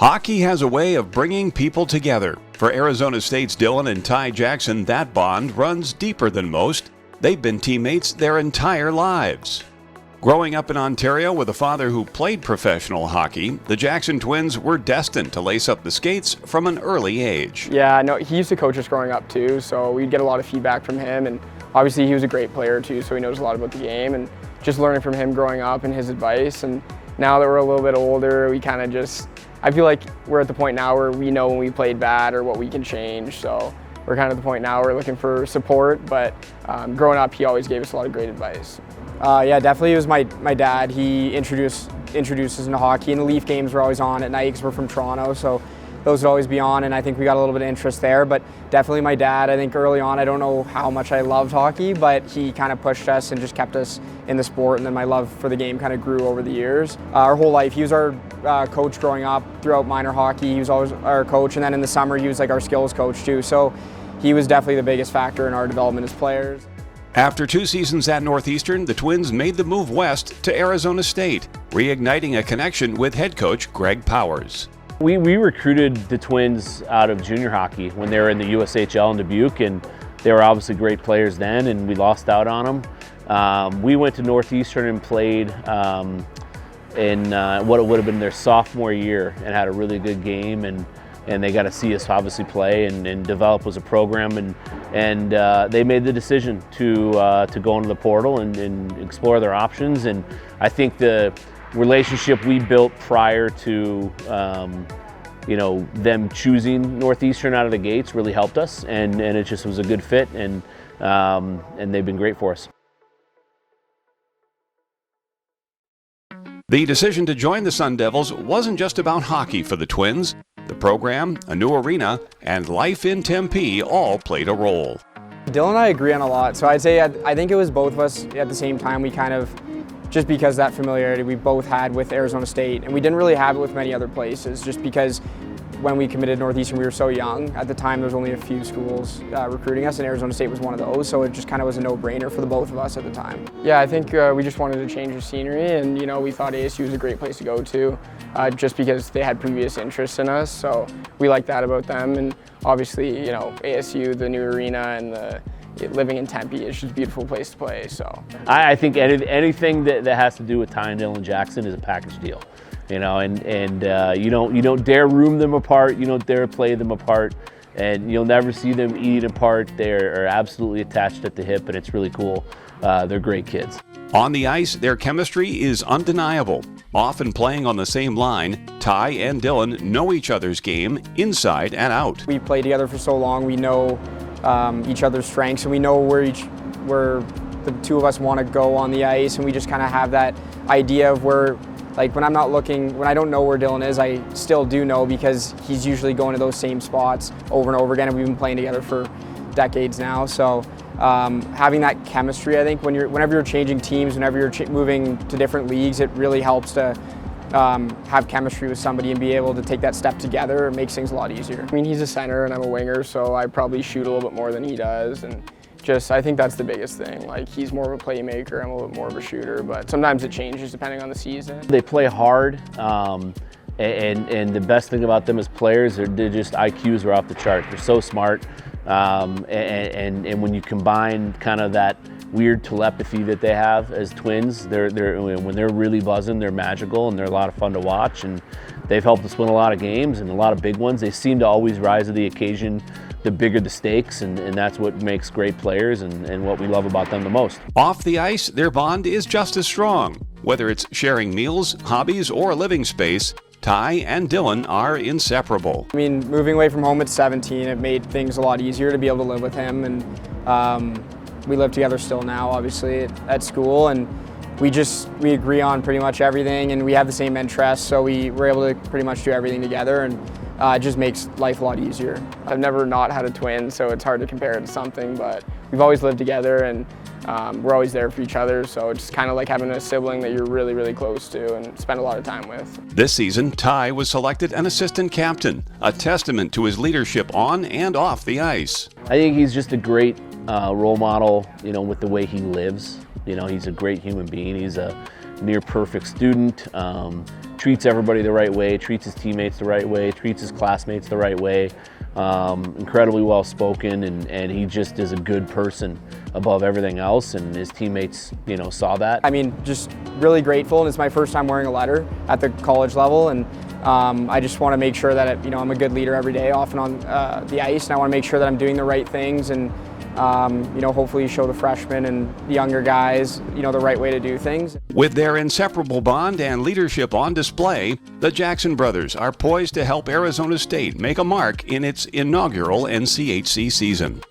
Hockey has a way of bringing people together. For Arizona State's Dylan and Ty Jackson, that bond runs deeper than most. They've been teammates their entire lives. Growing up in Ontario with a father who played professional hockey, the Jackson twins were destined to lace up the skates from an early age. Yeah, no, he used to coach us growing up too, so we'd get a lot of feedback from him, and obviously he was a great player too, so he knows a lot about the game, and just learning from him growing up and his advice. And now that we're a little bit older, we kind of just, I feel like we're at the point now where we know when we played bad or what we can change, so we're kind of at the point now we're looking for support, but growing up he always gave us a lot of great advice. Yeah, definitely it was my dad. He introduced us into hockey, and the Leaf games were always on at night because we're from Toronto, so those would always be on, and I think we got a little bit of interest there. But definitely my dad, I think early on, I don't know how much I loved hockey, but he kind of pushed us and just kept us in the sport, and then my love for the game kind of grew over the years. Our whole life, he was our coach growing up throughout minor hockey. He was always our coach, and then in the summer he was like our skills coach too, so he was definitely the biggest factor in our development as players. After 2 seasons at Northeastern, the Twins made the move west to Arizona State, reigniting a connection with head coach Greg Powers. We recruited the Twins out of junior hockey when they were in the USHL in Dubuque, and they were obviously great players then, and we lost out on them. We went to Northeastern and played in what it would have been their sophomore year and had a really good game, and they got to see us obviously play and develop as a program, and they made the decision to go into the portal and explore their options. And I think the relationship we built prior to them choosing Northeastern out of the gates really helped us, and it just was a good fit, and they've been great for us. The decision to join the Sun Devils wasn't just about hockey for the Twins. The program, a new arena, and life in Tempe all played a role. Dylan and I agree on a lot, so I'd say I think it was both of us at the same time. We kind of, just because that familiarity we both had with Arizona State, and we didn't really have it with many other places, just because when we committed Northeastern we were so young. At the time there was only a few schools recruiting us, and Arizona State was one of those, so it just kind of was a no-brainer for the both of us at the time. Yeah, I think we just wanted to change the scenery, and we thought ASU was a great place to go to, just because they had previous interests in us, so we liked that about them. And obviously, ASU, the new arena, and living in Tempe is just a beautiful place to play. So I think anything that has to do with Ty and Dylan Jackson is a package deal. And you don't dare room them apart, you don't dare play them apart, and you'll never see them eating apart. They're absolutely attached at the hip, and it's really cool. They're great kids. On the ice, their chemistry is undeniable. Often playing on the same line, Ty and Dylan know each other's game inside and out. We played together for so long, we know each other's strengths, and we know where the two of us want to go on the ice, and we just kind of have that idea of where, like when I don't know where Dylan is, I still do know, because he's usually going to those same spots over and over again, and we've been playing together for decades now. So having that chemistry, I think whenever you're changing teams, whenever you're moving to different leagues, it really helps to have chemistry with somebody and be able to take that step together. It makes things a lot easier. I mean, he's a center and I'm a winger, so I probably shoot a little bit more than he does, and I think that's the biggest thing. Like, he's more of a playmaker, I'm a little bit more of a shooter, but sometimes it changes depending on the season. They play hard, and the best thing about them as players, they're just IQs are off the chart. They're so smart, and when you combine kind of that weird telepathy that they have as twins, when they're really buzzing, they're magical, and they're a lot of fun to watch, and they've helped us win a lot of games and a lot of big ones. They seem to always rise to the occasion, the bigger the stakes, and that's what makes great players and what we love about them the most. Off the ice, their bond is just as strong. Whether it's sharing meals, hobbies, or a living space, Ty and Dylan are inseparable. I mean, moving away from home at 17, it made things a lot easier to be able to live with him, and we live together still now, obviously, at school, and we agree on pretty much everything, and we have the same interests, so we're able to pretty much do everything together, and it just makes life a lot easier. I've never not had a twin, so it's hard to compare it to something, but we've always lived together, and we're always there for each other, so it's kind of like having a sibling that you're really, really close to and spend a lot of time with. This season, Ty was selected an assistant captain, a testament to his leadership on and off the ice. I think he's just a great role model, with the way he lives. He's a great human being. He's a near perfect student, treats everybody the right way, treats his teammates the right way, treats his classmates the right way. Incredibly well spoken, and he just is a good person above everything else, and his teammates, you know, saw that. I mean, just really grateful, and it's my first time wearing a letter at the college level, and I just want to make sure that, you know, I'm a good leader every day off and on the ice, and I want to make sure that I'm doing the right things, and you know, hopefully show the freshmen and the younger guys, you know, the right way to do things. With their inseparable bond and leadership on display, the Jackson brothers are poised to help Arizona State make a mark in its inaugural NCHC season.